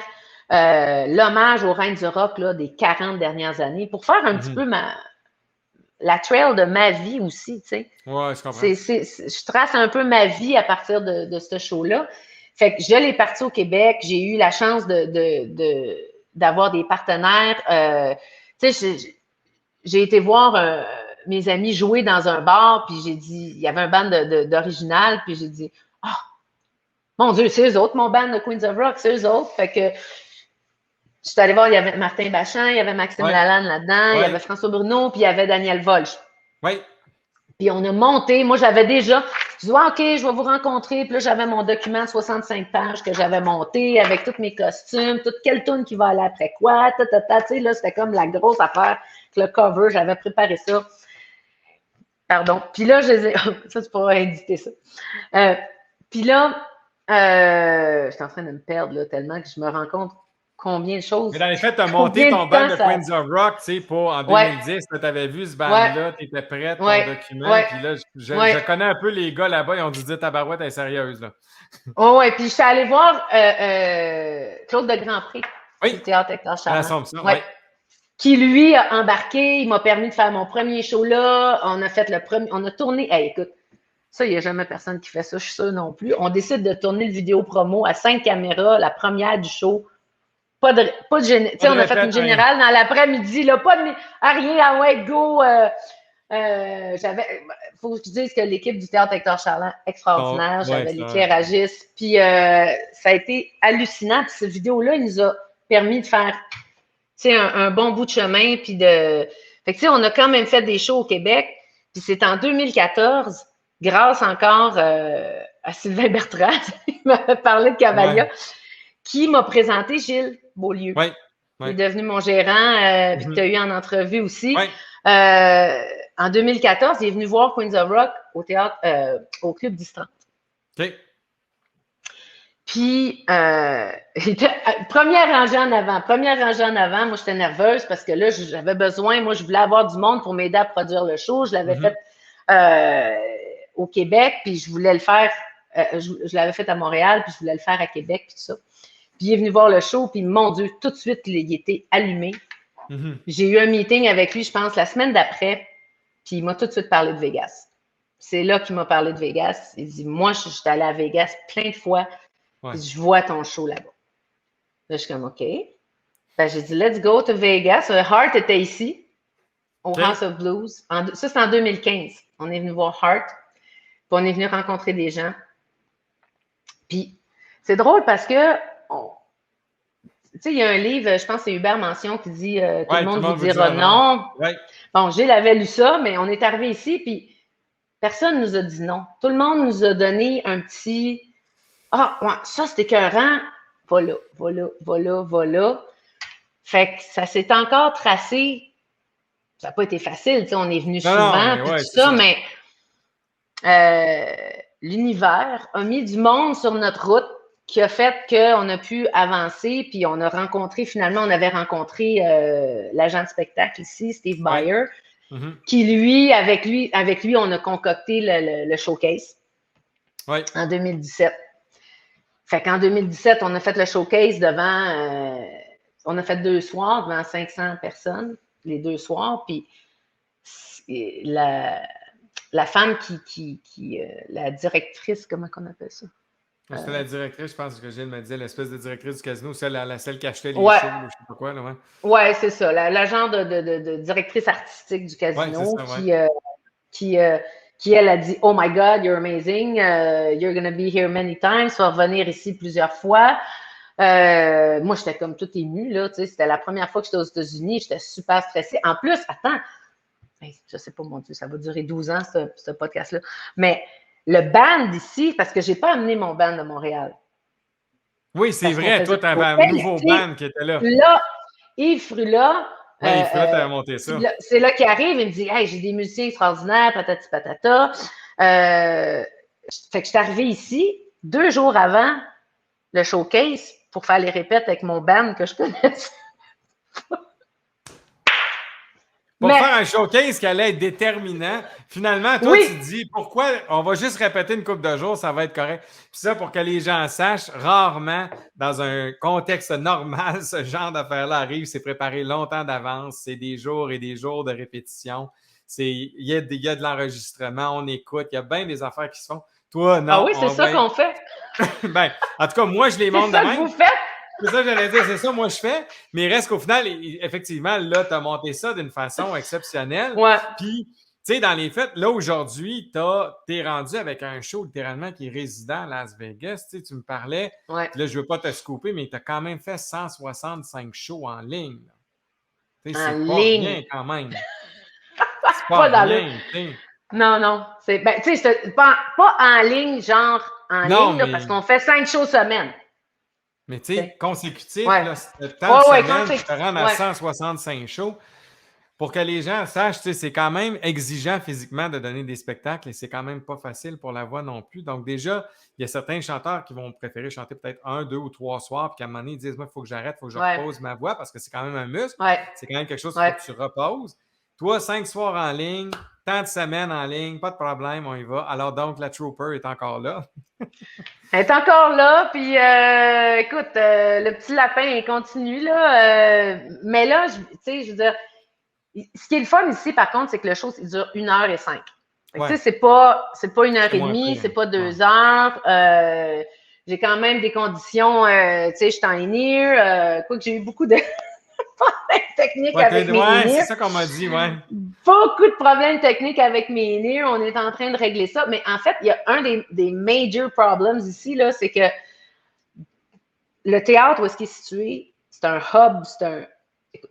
Speaker 2: l'hommage aux reines du rock là, des 40 dernières années pour faire un petit peu la trail de ma vie aussi, tu sais.
Speaker 1: Ouais, je comprends.
Speaker 2: Je trace un peu ma vie à partir de ce show-là. Fait que je l'ai parti au Québec. J'ai eu la chance d'avoir des partenaires. Tu sais, j'ai été voir mes amis jouer dans un bar, puis j'ai dit, il y avait un band d'original, puis j'ai dit, mon Dieu, c'est eux autres, mon band de Queens of Rock, c'est eux autres. Fait que je suis allée voir, il y avait Martin Bachand, il y avait Maxime Lalanne là-dedans, il y avait François Bruno, puis il y avait Daniel Volch.
Speaker 1: Oui.
Speaker 2: Puis on a monté. Moi, j'avais déjà. Je dis, OK, je vais vous rencontrer. Puis là, j'avais mon document de 65 pages que j'avais monté avec tous mes costumes, quelle tune qui va aller après quoi. Tu sais, là, c'était comme la grosse affaire. Le cover, j'avais préparé ça. Pardon. Puis là, je les ai. Ça, tu pourras éditer ça. Puis là, je suis en train de me perdre là, tellement que je me rends compte combien de choses.
Speaker 1: Mais dans les faits, tu as monté ton band de Queens of Rock, tu sais, pour en 2010. Tu avais vu ce band-là, tu étais prête, ton document. Puis là, je connais un peu les gars là-bas, ils ont dû dire tabarouette, elle est sérieuse, là.
Speaker 2: Oui, puis je suis allée voir Claude de Grandpré du Théâtre Hector Charland. Qui, lui, a embarqué. Il m'a permis de faire mon premier show là. On a fait on a tourné. Hey, écoute, ça, il n'y a jamais personne qui fait ça, je suis sûre non plus. On décide de tourner le vidéo promo à 5 caméras, la première du show. Pas de générale. Tu sais, on a fait une générale dans l'après-midi, là, pas de rien, ouais, go. Faut que je dise que l'équipe du Théâtre Hector Charland, extraordinaire. J'avais l'éclairagiste. Puis ça a été hallucinant. Puis cette vidéo-là, il nous a permis de faire un bon bout de chemin. Puis fait que, tu sais, on a quand même fait des shows au Québec. Puis c'est en 2014, grâce encore à Sylvain Bertrand, il m'avait parlé de Cavalia, qui m'a présenté Gilles Beaulieu. Il est devenu mon gérant, puis tu as eu en entrevue aussi. En 2014, il est venu voir Queens of Rock au théâtre, au Club 10-30.
Speaker 1: OK.
Speaker 2: Puis, première rangée en avant, moi, j'étais nerveuse parce que là, j'avais besoin, moi, je voulais avoir du monde pour m'aider à produire le show. Je l'avais fait au Québec, puis je voulais le faire, je l'avais fait à Montréal, puis je voulais le faire à Québec, puis tout ça. Puis il est venu voir le show, puis mon Dieu, tout de suite, il était allumé. J'ai eu un meeting avec lui, je pense, la semaine d'après, puis il m'a tout de suite parlé de Vegas. C'est là qu'il m'a parlé de Vegas. Il dit, moi, je suis allée à Vegas plein de fois, je vois ton show là-bas. Là, je suis comme, OK. Ben, j'ai dit, let's go to Vegas. Heart était ici, au House of Blues. Ça, c'est en 2015. On est venu voir Heart, puis on est venu rencontrer des gens. Puis, c'est drôle parce que tu sais, il y a un livre, je pense que c'est Hubert Mention qui dit tout le monde vous dira non. Bon, Gilles avait lu ça, mais on est arrivé ici, puis personne ne nous a dit non. Tout le monde nous a donné un petit ça c'est écœurant. Voilà. Fait que ça s'est encore tracé. Ça n'a pas été facile, tu sais, on est venu souvent, puis tout ça, mais l'univers a mis du monde sur notre route qui a fait qu'on a pu avancer, puis on a rencontré, finalement, on avait rencontré l'agent de spectacle ici, Steve Byer, qui, lui, avec lui, on a concocté le showcase en 2017. Fait qu'en 2017, on a fait le showcase devant, on a fait 2 soirs devant 500 personnes, les 2 soirs, puis la femme qui la directrice, comment on appelle ça?
Speaker 1: C'était la directrice, je pense que Gilles me disait, l'espèce de directrice du casino, celle qui achetait les shows, je ne sais pas quoi.
Speaker 2: Oui, c'est ça. La genre de directrice artistique du casino qui, elle a dit « Oh my God, you're amazing. You're going to be here many times. Tu vas revenir ici plusieurs fois. » Moi, j'étais comme tout émue, là. C'était la première fois que j'étais aux États-Unis. J'étais super stressée. En plus, attends, je sais pas, mon Dieu, ça va durer 12 ans, ce podcast-là. Mais le band ici, parce que j'ai pas amené mon band de Montréal.
Speaker 1: Oui, c'est vrai. Toi, tu avais un nouveau band qui était là.
Speaker 2: Là, Yves Frula.
Speaker 1: Oui, Yves Frula, tu avais monté ça.
Speaker 2: C'est là qu'il arrive, il me dit, hey, j'ai des musiciens extraordinaires, patati patata. Fait que je suis arrivée ici 2 jours avant le showcase pour faire les répètes avec mon band que je connaissais.
Speaker 1: Pour faire un showcase qui allait être déterminant. Finalement, toi, tu te dis, pourquoi on va juste répéter une couple de jours, ça va être correct. Puis ça, pour que les gens sachent, rarement, dans un contexte normal, ce genre d'affaires-là arrive, c'est préparé longtemps d'avance, c'est des jours et des jours de répétition. Il y a de l'enregistrement, on écoute, il y a bien des affaires qui se font. Toi, non.
Speaker 2: Ah oui, c'est ça qu'on fait.
Speaker 1: Ben, en tout cas, moi, je les montre de même.
Speaker 2: C'est ça que vous faites.
Speaker 1: C'est ça que j'allais dire, c'est ça, moi, je fais. Mais il reste qu'au final, effectivement, là, tu as monté ça d'une façon exceptionnelle.
Speaker 2: Ouais.
Speaker 1: Puis, tu sais, dans les faits, là, aujourd'hui, t'es rendu avec un show, littéralement, qui est résident à Las Vegas. Tu sais, tu me parlais,
Speaker 2: ouais.
Speaker 1: Là, je veux pas te scooper, mais tu as quand même fait 165 shows en ligne. Tu sais, c'est pas rien quand même. C'est pas rien, tu sais.
Speaker 2: Non. Ben, tu sais, pas en ligne, genre en ligne, là, parce qu'on fait 5 shows semaine.
Speaker 1: Mais tu sais, consécutif,
Speaker 2: là,
Speaker 1: tant de semaines, je te rends à 165 shows. Pour que les gens sachent, tu sais, c'est quand même exigeant physiquement de donner des spectacles et c'est quand même pas facile pour la voix non plus. Donc déjà, il y a certains chanteurs qui vont préférer chanter peut-être 1, 2 ou 3 soirs, puis qu'à un moment donné, ils disent, moi, il faut que j'arrête, il faut que je repose ma voix parce que c'est quand même un muscle. C'est quand même quelque chose qu'il faut que tu reposes. Toi, 5 soirs en ligne, tant de semaines en ligne, pas de problème, on y va. Alors donc, la Trooper est encore là.
Speaker 2: Elle est encore là, puis écoute, le petit lapin, il continue, là. Mais là, tu sais, je veux dire, ce qui est le fun ici, par contre, c'est que le show, il dure 1h05. Tu sais, c'est pas 1h30, c'est pas 2 heures. J'ai quand même des conditions, tu sais, je suis en in-ear, quoique j'ai eu beaucoup de problèmes techniques avec mes in-ears.
Speaker 1: C'est ça qu'on m'a dit,
Speaker 2: Beaucoup de problèmes techniques avec mes in-ears. On est en train de régler ça. Mais en fait, il y a un des major problems ici, là, c'est que le théâtre où est-ce qu'il est situé, c'est un hub,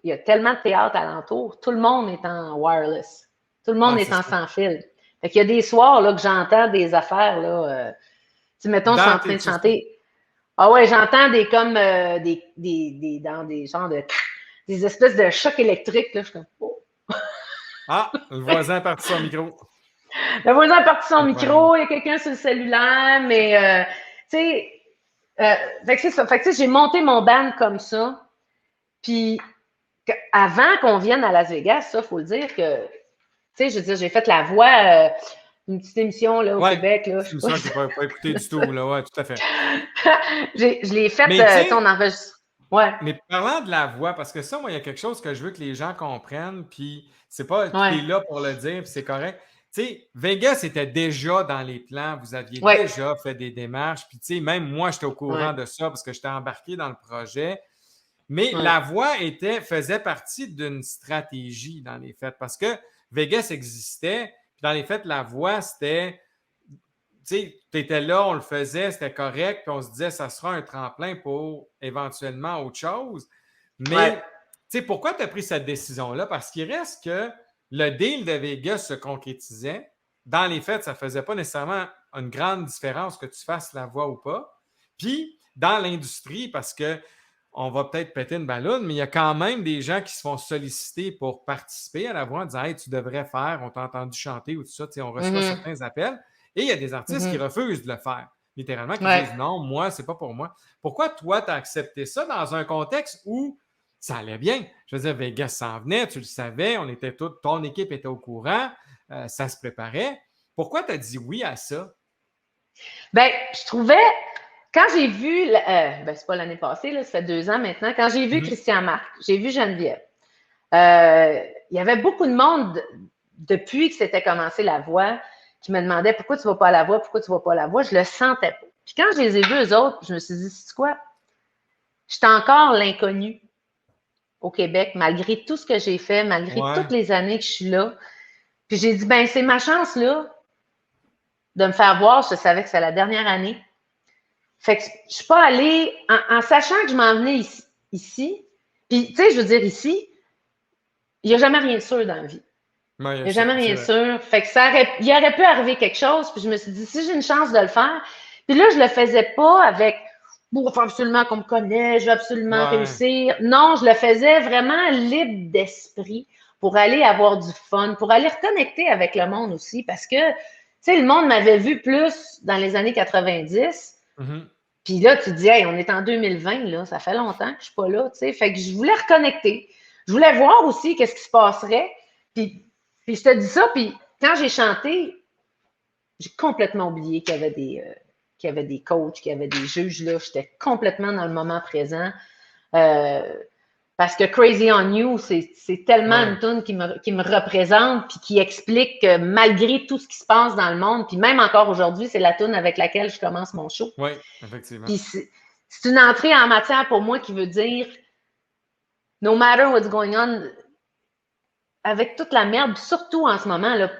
Speaker 2: il y a tellement de théâtre alentour, tout le monde est en wireless. Tout le monde est en sans fil. Fait qu'il y a des soirs là, que j'entends des affaires, là. Mettons, je suis en train de chanter. Ah ouais, j'entends des genres de des espèces de chocs électriques. Là, je suis comme, oh.
Speaker 1: Ah, le voisin a parti son micro.
Speaker 2: Le voisin a parti son micro, il y a quelqu'un sur le cellulaire, mais tu sais, fait que c'est ça. Fait que j'ai monté mon band comme ça. Puis avant qu'on vienne à Las Vegas, ça, il faut le dire que, tu sais, je veux dire, j'ai fait la voix, une petite émission là, au Québec. Là,
Speaker 1: c'est ça que je n'ai pas écouté du tout, là, ouais, tout à fait.
Speaker 2: Je l'ai fait, on enregistre. Ouais.
Speaker 1: Mais parlant de la voix, parce que ça, moi, il y a quelque chose que je veux que les gens comprennent, puis c'est pas tu es là pour le dire, puis c'est correct. Tu sais, Vegas était déjà dans les plans, vous aviez déjà fait des démarches, puis tu sais, même moi, j'étais au courant de ça parce que j'étais embarqué dans le projet. Mais la voix faisait partie d'une stratégie dans les faits, parce que Vegas existait, puis dans les faits, la voix, c'était... Tu sais, tu étais là, on le faisait, c'était correct, puis on se disait, ça sera un tremplin pour éventuellement autre chose. Mais, tu sais, pourquoi tu as pris cette décision-là? Parce qu'il reste que le deal de Vegas se concrétisait. Dans les faits, ça ne faisait pas nécessairement une grande différence que tu fasses la voix ou pas. Puis, dans l'industrie, parce que on va peut-être péter une balloune, mais il y a quand même des gens qui se font solliciter pour participer à la voix en disant, hey, tu devrais faire, on t'a entendu chanter ou tout ça. Tu sais, on reçoit certains appels. Et il y a des artistes qui refusent de le faire, littéralement, qui disent non, moi, c'est pas pour moi. Pourquoi toi, tu as accepté ça dans un contexte où ça allait bien? Je veux dire, Vegas s'en venait, tu le savais, on était ton équipe était au courant, ça se préparait. Pourquoi tu as dit oui à ça?
Speaker 2: Bien, je trouvais, quand j'ai vu, c'est pas l'année passée, là, ça fait 2 ans maintenant, quand j'ai vu Christian Marc, j'ai vu Geneviève, il y avait beaucoup de monde depuis que c'était commencé la voix qui me demandait pourquoi tu ne vas pas à la voix, pourquoi tu ne vas pas à la voix. Je le sentais pas. Puis quand je les ai vus, eux autres, je me suis dit, c'est quoi? J'étais encore l'inconnu au Québec, malgré tout ce que j'ai fait, malgré toutes les années que je suis là. Puis j'ai dit, ben c'est ma chance, là, de me faire voir. Je savais que c'est la dernière année. Fait que je suis pas allée, en sachant que je m'en venais ici. Puis, tu sais, je veux dire, ici, il n'y a jamais rien de sûr dans la vie.
Speaker 1: Ouais, il y
Speaker 2: Il
Speaker 1: a
Speaker 2: n'y a
Speaker 1: ça,
Speaker 2: jamais
Speaker 1: c'est
Speaker 2: rien de
Speaker 1: vrai.
Speaker 2: sûr. Fait que il aurait pu arriver quelque chose, puis je me suis dit, si j'ai une chance de le faire, puis là, je le faisais pas avec, bon, il faut absolument qu'on me connaisse, je veux absolument
Speaker 1: Ouais.
Speaker 2: réussir. Non, je le faisais vraiment libre d'esprit pour aller avoir du fun, pour aller reconnecter avec le monde aussi, parce que, tu sais, le monde m'avait vu plus dans les années 90.
Speaker 1: Mhm.
Speaker 2: Puis là, tu te dis, hey, on est en 2020, là, ça fait longtemps que je suis pas là, tu sais. Fait que je voulais reconnecter. Je voulais voir aussi qu'est-ce qui se passerait. Puis je te dis ça, puis quand j'ai chanté, j'ai complètement oublié qu'il y avait des coachs, qu'il y avait des juges, là. J'étais complètement dans le moment présent. Euh, parce que Crazy on You, c'est tellement
Speaker 1: Ouais.
Speaker 2: une tune qui me représente puis qui explique que malgré tout ce qui se passe dans le monde, puis même encore aujourd'hui, c'est la tune avec laquelle je commence mon show.
Speaker 1: Oui, effectivement.
Speaker 2: Puis c'est une entrée en matière pour moi qui veut dire no matter what's going on, avec toute la merde, surtout en ce moment, là,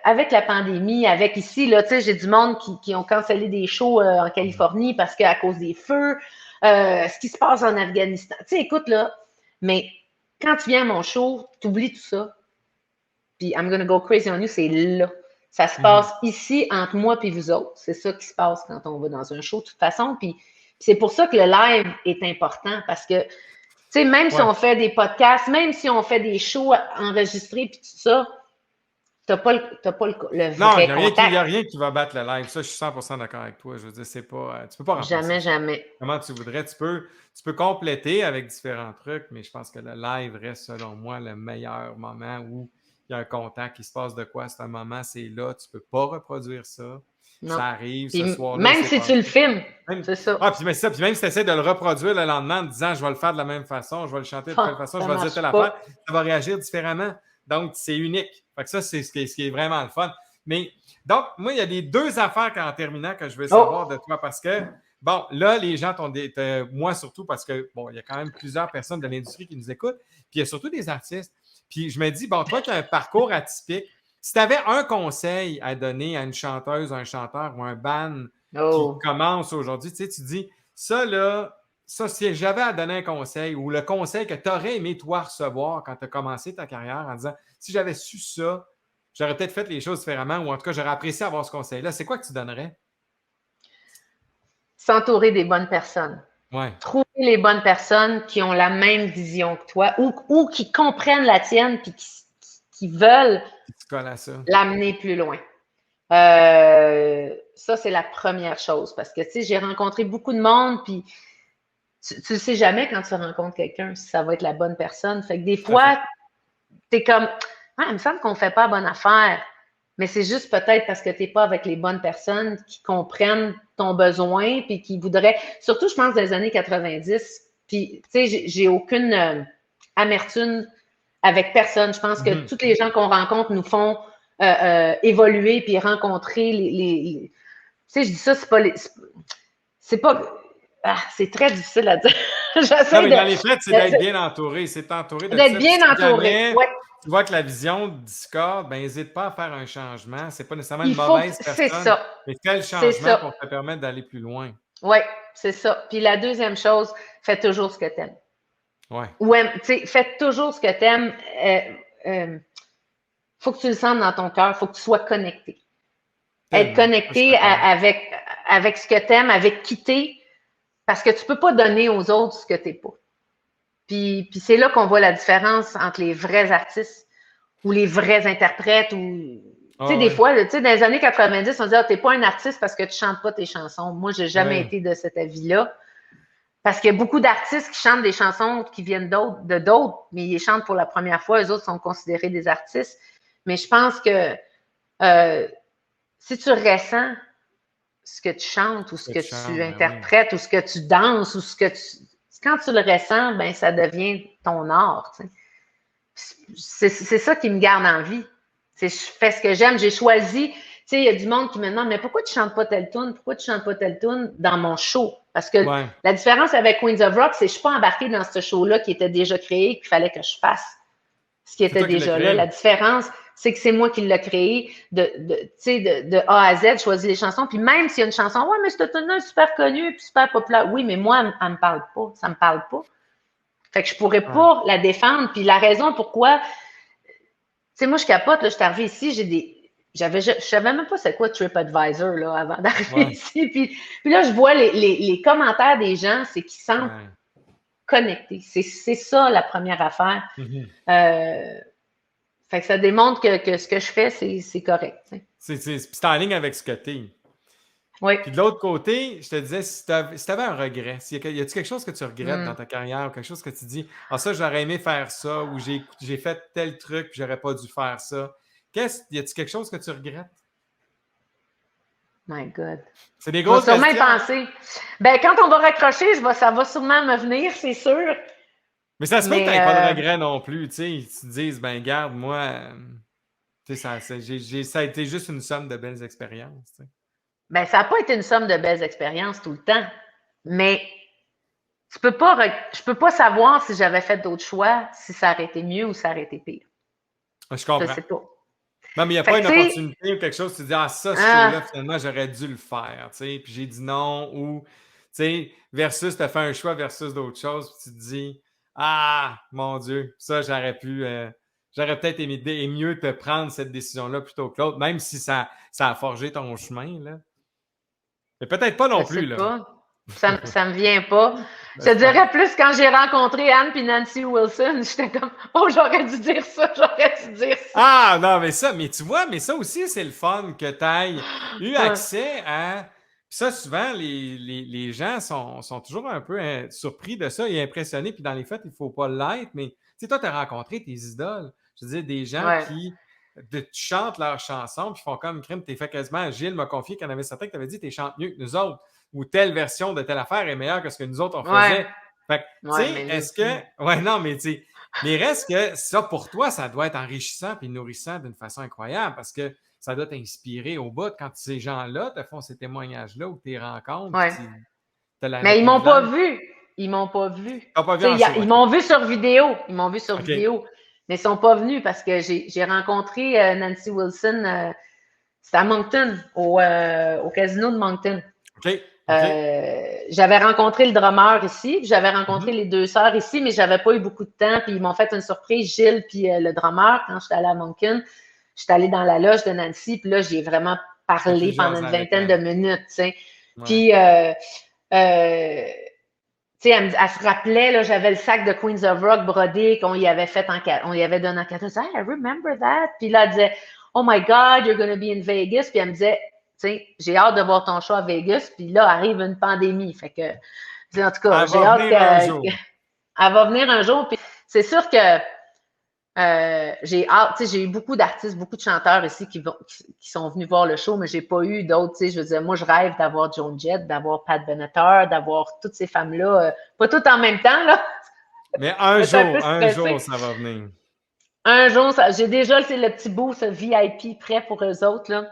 Speaker 2: avec la pandémie, avec ici, là, tu sais, j'ai du monde qui ont cancellé des shows en Californie parce qu'à cause des feux, ce qui se passe en Afghanistan. Tu sais, écoute, là, mais quand tu viens à mon show, tu oublies tout ça. Puis I'm gonna go crazy on you, c'est là. Ça se passe
Speaker 1: Mhm.
Speaker 2: ici entre moi et vous autres. C'est ça qui se passe quand on va dans un show, de toute façon. Puis c'est pour ça que le live est important parce que, tu sais, même si
Speaker 1: Ouais.
Speaker 2: on fait des podcasts, même si on fait des shows enregistrés puis tout ça, t'as pas le
Speaker 1: Non, il
Speaker 2: vrai
Speaker 1: n'y a rien
Speaker 2: contact.
Speaker 1: y a rien qui va battre le live. Ça, je suis 100% d'accord avec toi. Je veux dire, c'est pas, tu peux pas remplacer
Speaker 2: Jamais,
Speaker 1: ça.
Speaker 2: jamais.
Speaker 1: Comment tu voudrais. Tu peux compléter avec différents trucs, mais je pense que le live reste, selon moi, le meilleur moment où il y a un contact, qui se passe de quoi. C'est un moment, c'est là. Tu peux pas reproduire ça.
Speaker 2: Non.
Speaker 1: Ça arrive, ce
Speaker 2: Puis
Speaker 1: soir-là, il
Speaker 2: même
Speaker 1: s'est
Speaker 2: si tu
Speaker 1: passé.
Speaker 2: le filmes,
Speaker 1: Même,
Speaker 2: c'est ça.
Speaker 1: puis, mais ça, puis même si tu essaies de le reproduire le lendemain en disant je vais le faire de la même façon, je vais le chanter de telle
Speaker 2: Ah,
Speaker 1: façon, je
Speaker 2: ça
Speaker 1: vais dire
Speaker 2: marche
Speaker 1: telle affaire,
Speaker 2: pas.
Speaker 1: ça va réagir différemment. Donc, c'est unique. Fait que ça, c'est ce qui est vraiment le fun. Mais donc, moi, il y a les deux affaires en terminant que je veux savoir de
Speaker 2: Oh!
Speaker 1: toi parce que, bon, là, les gens moi surtout parce que, bon, il y a quand même plusieurs personnes de l'industrie qui nous écoutent, puis il y a surtout des artistes. Puis je me dis, bon, toi qui as un parcours atypique, si tu avais un conseil à donner à une chanteuse, un chanteur ou un band qui
Speaker 2: Oh!
Speaker 1: commence aujourd'hui, tu sais, tu dis, ça là, ça, si j'avais à donner un conseil ou le conseil que tu aurais aimé toi recevoir quand tu as commencé ta carrière en disant, si j'avais su ça, j'aurais peut-être fait les choses différemment ou en tout cas, j'aurais apprécié avoir ce conseil-là. C'est quoi que tu donnerais?
Speaker 2: S'entourer des bonnes personnes.
Speaker 1: Ouais,
Speaker 2: Trouver les bonnes personnes qui ont la même vision que toi ou qui comprennent la tienne puis qui veulent
Speaker 1: puis tu colles à ça.
Speaker 2: l'amener plus loin. Ça, c'est la première chose parce que, tu sais, j'ai rencontré beaucoup de monde puis tu ne sais jamais quand tu rencontres quelqu'un si ça va être la bonne personne. Fait que des
Speaker 1: Tout à fait.
Speaker 2: fois, tu es comme, ah, il me semble qu'on ne fait pas bonne affaire. Mais c'est juste peut-être parce que tu n'es pas avec les bonnes personnes qui comprennent ton besoin puis qui voudraient, surtout, je pense, des années 90. Puis, tu sais, j'ai aucune amertume avec personne. Je pense que
Speaker 1: Mhm.
Speaker 2: tous les gens qu'on rencontre nous font évoluer puis rencontrer tu sais, je dis ça, c'est pas, c'est très difficile à dire.
Speaker 1: Non,
Speaker 2: J'essaie
Speaker 1: mais dans les faits, c'est d'être
Speaker 2: de-
Speaker 1: bien entouré. C'est entouré de
Speaker 2: d'être
Speaker 1: ça. Puis
Speaker 2: bien
Speaker 1: si
Speaker 2: entouré.
Speaker 1: jamais
Speaker 2: Ouais.
Speaker 1: tu vois que la vision discorde, ben n'hésite pas à faire un changement. C'est pas nécessairement une
Speaker 2: Il faut que,
Speaker 1: mauvaise
Speaker 2: c'est
Speaker 1: personne,
Speaker 2: ça.
Speaker 1: mais fais le
Speaker 2: C'est
Speaker 1: changement
Speaker 2: ça.
Speaker 1: pour te permettre d'aller plus loin.
Speaker 2: Oui, c'est ça. Puis la deuxième chose, fais toujours ce que tu aimes.
Speaker 1: Ouais.
Speaker 2: Ou fais toujours ce que tu aimes. Faut que tu le sentes dans ton cœur. Faut que tu sois connecté. Être
Speaker 1: Tellement. Ça, je suis
Speaker 2: connecté
Speaker 1: d'accord.
Speaker 2: avec ce que tu aimes, avec qui t'es, parce que tu peux pas donner aux autres ce que tu n'es pas. Puis c'est là qu'on voit la différence entre les vrais artistes ou les vrais interprètes ou tu sais,
Speaker 1: Ah
Speaker 2: des
Speaker 1: ouais.
Speaker 2: fois, tu sais, dans les années 90, on disait, ah, t'es pas un artiste parce que tu chantes pas tes chansons. Moi, j'ai jamais
Speaker 1: Ouais.
Speaker 2: été de cet avis-là. Parce qu'il y a beaucoup d'artistes qui chantent des chansons qui viennent de d'autres, mais ils chantent pour la première fois. Eux autres sont considérés des artistes. Mais je pense que si tu ressens ce que tu chantes ou ce
Speaker 1: Que
Speaker 2: que
Speaker 1: tu
Speaker 2: tu
Speaker 1: chantes, ben oui.
Speaker 2: interprètes ou ce que tu danses ou ce que tu... Quand tu le ressens, ben ça devient ton art. Tu sais. C'est ça qui me garde en vie. Je fais ce que j'aime. J'ai choisi. Tu sais, il y a du monde qui me demande, mais pourquoi tu chantes pas telle tune? Pourquoi tu chantes pas telle tune dans mon show? Parce que
Speaker 1: Ouais.
Speaker 2: la différence avec Queens of Rock, c'est que je ne suis pas embarquée dans ce show-là qui était déjà créé et qu'il fallait que je fasse ce qui
Speaker 1: C'est
Speaker 2: était
Speaker 1: toi qui l'as
Speaker 2: déjà là. La
Speaker 1: créé.
Speaker 2: différence, c'est que c'est moi qui l'ai créé de A à Z, choisi les chansons. Puis même s'il y a une chanson, ouais, mais cette tune-là est super connue puis super populaire. Oui, mais moi, elle ne me parle pas. Ça ne me parle pas. Fait que je ne pourrais
Speaker 1: Ouais.
Speaker 2: pas la défendre. Puis la raison pourquoi, tu sais, moi, je capote, là, je suis arrivée ici, je savais même pas c'est quoi TripAdvisor, là, avant d'arriver
Speaker 1: Ouais,
Speaker 2: ici. Puis là, je vois les commentaires des gens, c'est qu'ils sentent
Speaker 1: ouais.
Speaker 2: connectés. C'est ça, la première affaire.
Speaker 1: Mhm.
Speaker 2: Euh, Fait que ça démontre que ce que je fais, c'est correct. Tu sais.
Speaker 1: C'est en ligne avec ce que t'es.
Speaker 2: Oui.
Speaker 1: Puis de l'autre côté, je te disais, si tu avais un regret, y a-t-il quelque chose que tu regrettes dans
Speaker 2: Mm.
Speaker 1: ta carrière ou quelque chose que tu dis, ah ça, j'aurais aimé faire ça ou j'ai fait tel truc puis j'aurais pas dû faire ça. Y a-t-il quelque chose que tu regrettes?
Speaker 2: My God.
Speaker 1: C'est des
Speaker 2: Je vais
Speaker 1: grosses
Speaker 2: sûrement y
Speaker 1: questions, hein?
Speaker 2: penser. Ben, quand on va raccrocher, ça va sûrement me venir, c'est sûr.
Speaker 1: Mais ça se peut que tu
Speaker 2: Mais
Speaker 1: n'aies pas de regret non plus, tu sais. Tu te dises, ben garde, moi, tu sais, ça a été juste une somme de belles expériences, tu sais.
Speaker 2: ben, ça n'a pas été une somme de belles expériences tout le temps. Mais je peux pas savoir si j'avais fait d'autres choix, si ça aurait été mieux ou ça aurait été pire.
Speaker 1: Je
Speaker 2: Je
Speaker 1: comprends.
Speaker 2: sais pas.
Speaker 1: Non, mais il n'y a
Speaker 2: Fait
Speaker 1: pas
Speaker 2: que,
Speaker 1: une
Speaker 2: tu sais,
Speaker 1: opportunité ou quelque chose, tu te dis, ah, ça, ce show-là,
Speaker 2: ah,
Speaker 1: finalement, j'aurais dû le faire, tu sais, puis j'ai dit non, ou, tu sais, versus, tu as fait un choix versus d'autres choses, puis tu te dis, ah, mon Dieu, ça, j'aurais peut-être aimé mieux te prendre cette décision-là plutôt que l'autre, même si ça a forgé ton chemin, là. Mais peut-être pas
Speaker 2: je
Speaker 1: non
Speaker 2: sais
Speaker 1: plus, là.
Speaker 2: pas. Ça me vient pas. Je
Speaker 1: Ben,
Speaker 2: te
Speaker 1: c'est pas
Speaker 2: dirais
Speaker 1: grave.
Speaker 2: plus quand j'ai rencontré Anne et Nancy Wilson, j'étais comme, oh, j'aurais dû dire ça, j'aurais dû dire ça.
Speaker 1: Ah, non, mais tu vois, mais ça aussi, c'est le fun que tu aies eu
Speaker 2: Ouais.
Speaker 1: accès à. Puis ça, souvent, les gens sont toujours un peu surpris de ça et impressionnés. Puis dans les faits, il ne faut pas l'être. Mais tu sais, toi, tu as rencontré tes idoles. Je veux dire, des gens
Speaker 2: Ouais.
Speaker 1: qui tu chantes leurs chansons, puis font comme crime. T'es fait quasiment. Gilles m'a confié qu'il y en avait certains qui t'avaient dit, t'es chantes mieux que nous autres. Ou telle version de telle affaire est meilleure que ce que nous autres, on
Speaker 2: Ouais.
Speaker 1: faisait. Fait que, tu
Speaker 2: Ouais,
Speaker 1: sais,
Speaker 2: mais là,
Speaker 1: est-ce que. Ouais, non, mais tu sais. Mais reste que ça, pour toi, ça doit être enrichissant et nourrissant d'une façon incroyable parce que ça doit t'inspirer au bout quand ces gens-là te font ces témoignages-là ou tes rencontres,
Speaker 2: ouais.
Speaker 1: puis tu as le
Speaker 2: Mais ils m'ont pas
Speaker 1: privilège.
Speaker 2: vu. Ils m'ont pas vu.
Speaker 1: Tu n'as pas vu
Speaker 2: Tu
Speaker 1: en
Speaker 2: sais,
Speaker 1: show,
Speaker 2: ils
Speaker 1: OK.
Speaker 2: m'ont vu sur vidéo. Ils m'ont vu sur
Speaker 1: OK.
Speaker 2: vidéo. Mais ils sont pas venus parce que j'ai rencontré Nancy Wilson. C'était à Moncton, au casino de Moncton.
Speaker 1: OK. OK.
Speaker 2: J'avais rencontré le drummer ici, puis j'avais rencontré
Speaker 1: Mhm.
Speaker 2: les deux sœurs ici, mais j'avais pas eu beaucoup de temps. Puis ils m'ont fait une surprise, Gilles puis le drummer, quand j'étais allée à Moncton. J'étais allée dans la loge de Nancy, puis là, j'ai vraiment
Speaker 1: T'as pu
Speaker 2: parlé pendant
Speaker 1: jaser
Speaker 2: une
Speaker 1: avec
Speaker 2: vingtaine de
Speaker 1: elle.
Speaker 2: minutes, tu sais.
Speaker 1: Ouais.
Speaker 2: Puis, tu sais, elle se rappelait, là, j'avais le sac de Queens of Rock brodé qu'on y avait fait on y avait donné en cadeau. Elle disait, hey, I remember that. Puis là, elle disait, oh my God, you're going to be in Vegas. Puis elle me disait, tu sais, j'ai hâte de voir ton show à Vegas. Puis là, arrive une pandémie. Fait que, en tout cas,
Speaker 1: Elle
Speaker 2: j'ai
Speaker 1: va
Speaker 2: hâte
Speaker 1: venir un jour.
Speaker 2: qu'elle va venir un jour. Puis c'est sûr que j'ai hâte, tu sais, j'ai eu beaucoup d'artistes, beaucoup de chanteurs ici qui sont venus voir le show, mais j'ai pas eu d'autres, tu sais, je veux dire, moi, je rêve d'avoir Joan Jett, d'avoir Pat Benatar, d'avoir toutes ces femmes-là, pas toutes en même temps, là,
Speaker 1: Mais
Speaker 2: je suis un peu
Speaker 1: un jour,
Speaker 2: stressée.
Speaker 1: ça va venir.
Speaker 2: Un jour, j'ai déjà, c'est le petit bout, ce VIP prêt pour eux autres, là.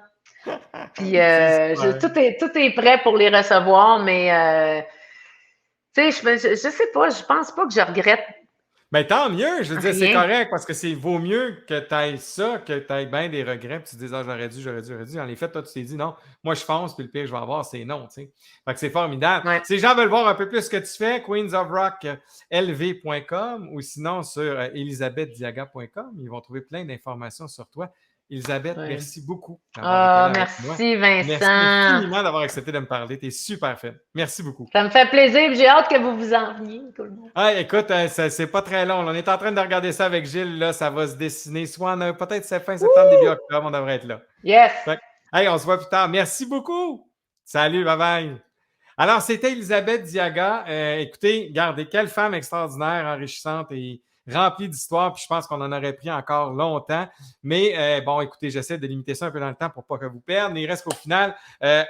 Speaker 2: Puis,
Speaker 1: C'est super.
Speaker 2: tout est prêt pour les recevoir, mais, tu sais, je sais pas, je pense pas que je regrette
Speaker 1: Ben tant mieux, je veux dire, c'est
Speaker 2: rien.
Speaker 1: correct parce que c'est vaut mieux que tu ailles ça, que tu ailles bien des regrets, puis tu te dises, ah, j'aurais dû. En effet, toi, tu t'es dit, non, moi, je fonce, puis le pire que je vais avoir, c'est non, tu sais. Fait que c'est formidable.
Speaker 2: Ouais.
Speaker 1: Si les gens veulent voir un peu plus ce que tu fais, queensofrocklv.com ou sinon sur elisabethdiaga.com, ils vont trouver plein d'informations sur toi. Elisabeth,
Speaker 2: Ouais.
Speaker 1: merci beaucoup d'avoir été
Speaker 2: Ah,
Speaker 1: là avec moi.
Speaker 2: merci
Speaker 1: Merci
Speaker 2: Vincent.
Speaker 1: infiniment d'avoir accepté de me parler. Tu es super fine. Merci beaucoup.
Speaker 2: Ça me fait plaisir. J'ai hâte que vous vous en veniez, tout le monde.
Speaker 1: Ah, écoute, c'est pas très long. On est en train de regarder ça avec Gilles. Là, ça va se dessiner. Soit peut-être c'est fin septembre, début octobre, on devrait être là.
Speaker 2: Yes.
Speaker 1: Fait hey, on se voit plus tard. Merci beaucoup. Salut, bye bye. Alors, c'était Elisabeth Diaga. Écoutez, regardez, quelle femme extraordinaire, enrichissante et remplie d'histoires. Puis je pense qu'on en aurait pris encore longtemps. Mais bon, écoutez, j'essaie de limiter ça un peu dans le temps pour pas que vous perdez. Mais il reste qu'au final,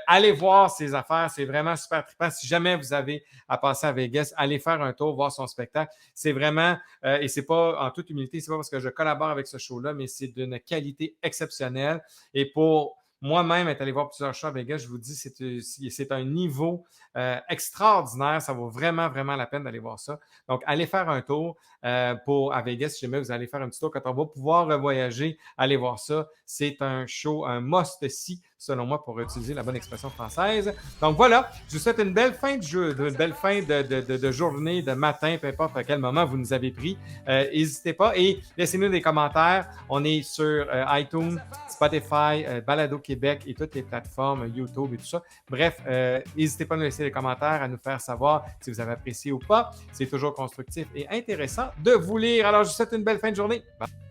Speaker 1: allez voir ses affaires. C'est vraiment super trippant. Si jamais vous avez à passer à Vegas, allez faire un tour, voir son spectacle. C'est vraiment, et c'est pas, en toute humilité, c'est pas parce que je collabore avec ce show-là, mais c'est d'une qualité exceptionnelle. Et pour moi-même, être allé voir plusieurs shows à Vegas, je vous dis, c'est un niveau extraordinaire. Ça vaut vraiment, vraiment la peine d'aller voir ça. Donc, allez faire un tour à Vegas. Si jamais vous allez faire un petit tour, quand on va pouvoir voyager, allez voir ça. C'est un show, un must-see selon moi, pour utiliser la bonne expression française. Donc voilà, je vous souhaite une belle fin de jeu, une belle fin de journée, de matin, peu importe à quel moment vous nous avez pris. N'hésitez pas et laissez-nous des commentaires. On est sur iTunes, Spotify, Balado Québec et toutes les plateformes, YouTube et tout ça. Bref, n'hésitez pas à nous laisser des commentaires, à nous faire savoir si vous avez apprécié ou pas. C'est toujours constructif et intéressant de vous lire. Alors, je vous souhaite une belle fin de journée. Bye.